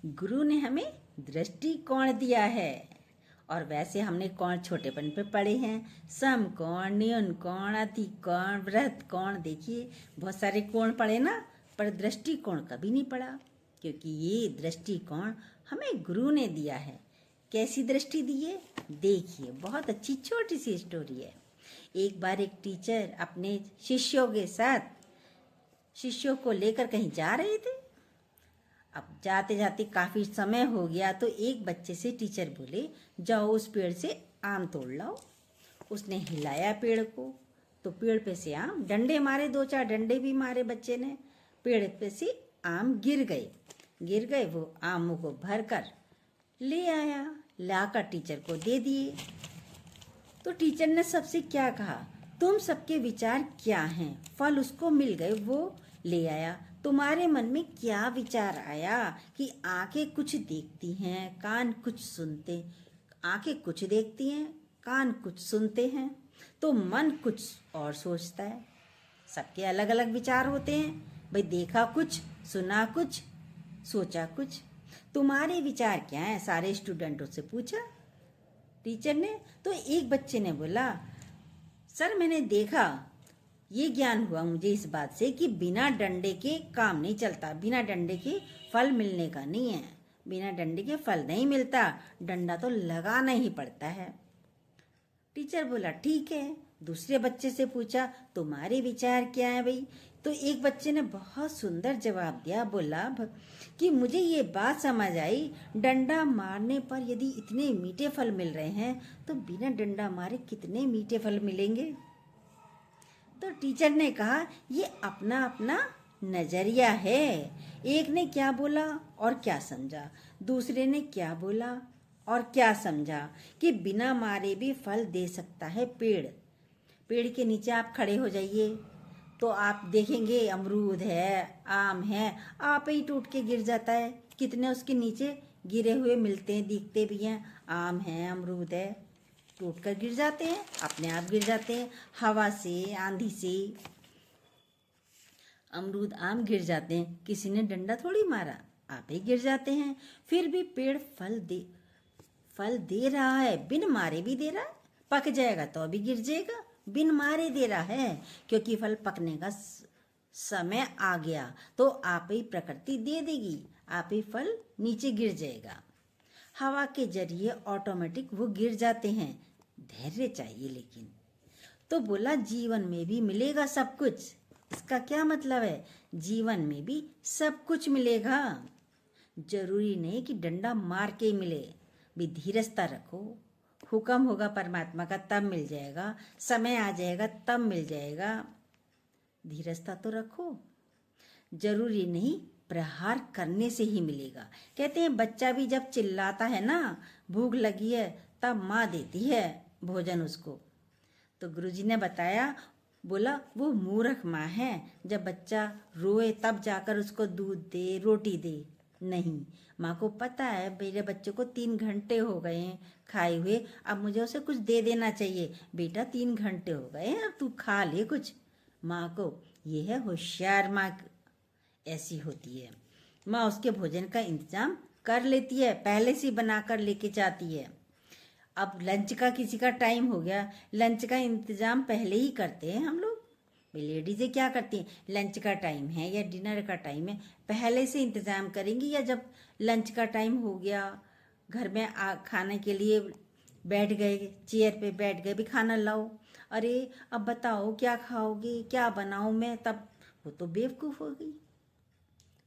गुरु ने हमें दृष्टिकोण दिया है। और वैसे हमने कोण छोटेपन पे पढ़े हैं, सम कोण, न्यून कोण, अति कोण, बृहत कोण। देखिए बहुत सारे कोण पढ़े ना, पर दृष्टिकोण कभी नहीं पढ़ा, क्योंकि ये दृष्टिकोण हमें गुरु ने दिया है। कैसी दृष्टि दी है देखिए, बहुत अच्छी छोटी सी स्टोरी है। एक बार एक टीचर अपने शिष्यों के साथ शिष्यों को लेकर कहीं जा रहे थे। अब जाते जाते काफी समय हो गया, तो एक बच्चे से टीचर बोले, जाओ उस पेड़ से आम तोड़ लाओ। उसने हिलाया पेड़ को, तो पेड़ पे से आम, डंडे मारे, 2-4 डंडे भी मारे बच्चे ने, पेड़ पे से आम गिर गए। वो आमों को भर कर ले आया, लाकर टीचर को दे दिए। तो टीचर ने सबसे क्या कहा, तुम सबके विचार क्या हैं? फल उसको मिल गए, वो ले आया। तुम्हारे मन में क्या विचार आया कि आंखें कुछ देखती हैं, कान कुछ सुनते, आंखें कुछ देखती हैं, कान कुछ सुनते हैं, तो मन कुछ और सोचता है। सबके अलग अलग विचार होते हैं भाई, देखा कुछ, सुना कुछ, सोचा कुछ। तुम्हारे विचार क्या हैं? सारे स्टूडेंटों से पूछा टीचर ने। तो एक बच्चे ने बोला, सर मैंने देखा, ये ज्ञान हुआ मुझे इस बात से कि बिना डंडे के काम नहीं चलता, बिना डंडे के फल मिलने का नहीं है, बिना डंडे के फल नहीं मिलता, डंडा तो लगाना ही पड़ता है। टीचर बोला ठीक है। दूसरे बच्चे से पूछा, तुम्हारे विचार क्या है भाई? तो एक बच्चे ने बहुत सुंदर जवाब दिया, बोला कि मुझे ये बात समझ आई, डंडा मारने पर यदि इतने मीठे फल मिल रहे हैं, तो बिना डंडा मारे कितने मीठे फल मिलेंगे। तो टीचर ने कहा, ये अपना अपना नजरिया है। एक ने क्या बोला और क्या समझा, दूसरे ने क्या बोला और क्या समझा कि बिना मारे भी फल दे सकता है पेड़। पेड़ के नीचे आप खड़े हो जाइए तो आप देखेंगे अमरूद है, आम है, आप ही टूट के गिर जाता है। कितने उसके नीचे गिरे हुए मिलते हैं, दिखते भी हैं, आम है, अमरूद है, टूट कर गिर जाते हैं, अपने आप गिर जाते हैं। हवा से, आंधी से अमरूद, आम गिर जाते हैं, किसी ने डंडा थोड़ी मारा, आप ही गिर जाते हैं। फिर भी पेड़ फल दे रहा है, बिन मारे भी दे रहा है। पक जाएगा तो भी गिर जाएगा, बिन मारे दे रहा है, क्योंकि फल पकने का समय आ गया तो आप ही प्रकृति दे देगी, आप ही फल नीचे गिर जाएगा। हवा के जरिए ऑटोमेटिक वो गिर जाते हैं, धैर्य चाहिए लेकिन। तो बोला जीवन में भी मिलेगा सब कुछ। इसका क्या मतलब है? जीवन में भी सब कुछ मिलेगा, जरूरी नहीं कि डंडा मार के ही मिले। भी धीरजता रखो, हुक्म होगा परमात्मा का तब मिल जाएगा, समय आ जाएगा तब मिल जाएगा। धीरजता तो रखो, जरूरी नहीं प्रहार करने से ही मिलेगा। कहते हैं बच्चा भी जब चिल्लाता है ना, भूख लगी है, तब माँ देती है भोजन उसको। तो गुरुजी ने बताया, बोला वो मूर्ख माँ है, जब बच्चा रोए तब जाकर उसको दूध दे, रोटी दे। नहीं, माँ को पता है मेरे बच्चे को 3 घंटे हो गए हैं खाए हुए, अब मुझे उसे कुछ दे देना चाहिए। बेटा 3 घंटे हो गए हैं, अब तू खा ले कुछ। माँ को ये है होशियार माँ ऐसी होती है। माँ उसके भोजन का इंतजाम कर लेती है, पहले से बना कर लेके जाती है। अब लंच का किसी का टाइम हो गया, लंच का इंतजाम पहले ही करते हैं हम लोग। लेडीजें क्या करती हैं, लंच का टाइम है या डिनर का टाइम है, पहले से इंतजाम करेंगी, या जब लंच का टाइम हो गया, घर में खाने के लिए बैठ गए, चेयर पे बैठ गए, भी खाना लाओ, अरे अब बताओ क्या खाओगे, क्या बनाऊं मैं, तब वो तो बेवकूफ़ हो गई,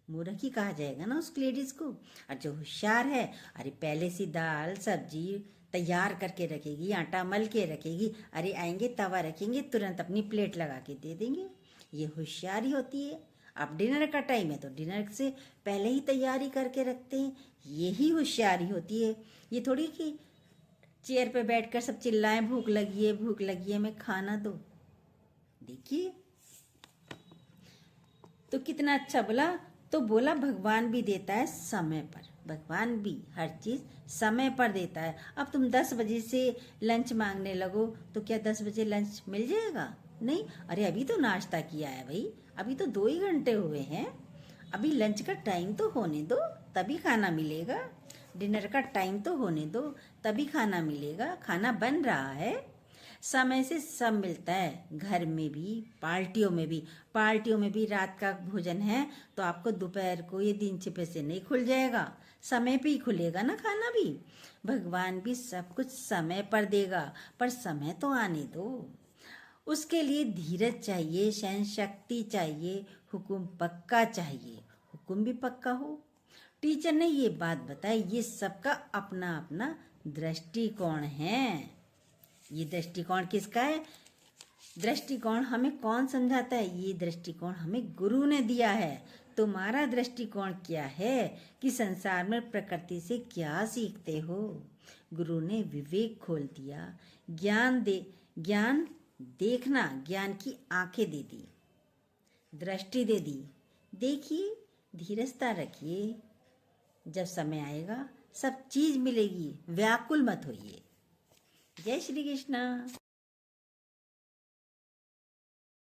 मूर्ख ही कहा जाएगा ना उस लेडीज को। और जो होशियार है, अरे पहले से दाल सब्जी तैयार करके रखेगी, आटा मल के रखेगी, अरे आएंगे तवा रखेंगे, तुरंत अपनी प्लेट लगा के दे देंगे। ये होशियारी होती है। अब डिनर का टाइम है तो डिनर से पहले ही तैयारी करके रखते हैं, यही होशियारी होती है। ये थोड़ी कि चेयर पे बैठकर सब चिल्लाएं भूख लगी है, भूख लगी है, मैं खाना दो। देखिए तो कितना अच्छा बोला। तो बोला भगवान भी देता है समय पर, भगवान भी हर चीज समय पर देता है। अब तुम 10 बजे से लंच मांगने लगो तो क्या 10 बजे लंच मिल जाएगा? नहीं, अरे अभी तो नाश्ता किया है भाई, अभी तो 2 ही घंटे हुए हैं, अभी लंच का टाइम तो होने दो, तभी खाना मिलेगा। डिनर का टाइम तो होने दो, तभी खाना मिलेगा। खाना बन रहा है, समय से सब मिलता है, घर में भी, पार्टियों में भी। पार्टियों में भी रात का भोजन है तो आपको दोपहर को ये दिन छिपे से नहीं खुल जाएगा, समय पे ही खुलेगा ना खाना भी। भगवान भी सब कुछ समय पर देगा, पर समय तो आने दो। उसके लिए धीरज चाहिए, सहन शक्ति चाहिए, हुक्म पक्का चाहिए। हुक्म भी पक्का हो। टीचर ने ये बात बताई, ये सबका अपना अपना दृष्टिकोण है। ये दृष्टिकोण किसका है? दृष्टिकोण हमें कौन समझाता है? ये दृष्टिकोण हमें गुरु ने दिया है। तुम्हारा दृष्टिकोण क्या है कि संसार में प्रकृति से क्या सीखते हो? गुरु ने विवेक खोल दिया, ज्ञान देखना, ज्ञान की आंखें दे दी, दृष्टि दे दी। देखिए, धीरजता रखिए, जब समय आएगा सब चीज मिलेगी, व्याकुल मत होइए। जय श्री कृष्ण।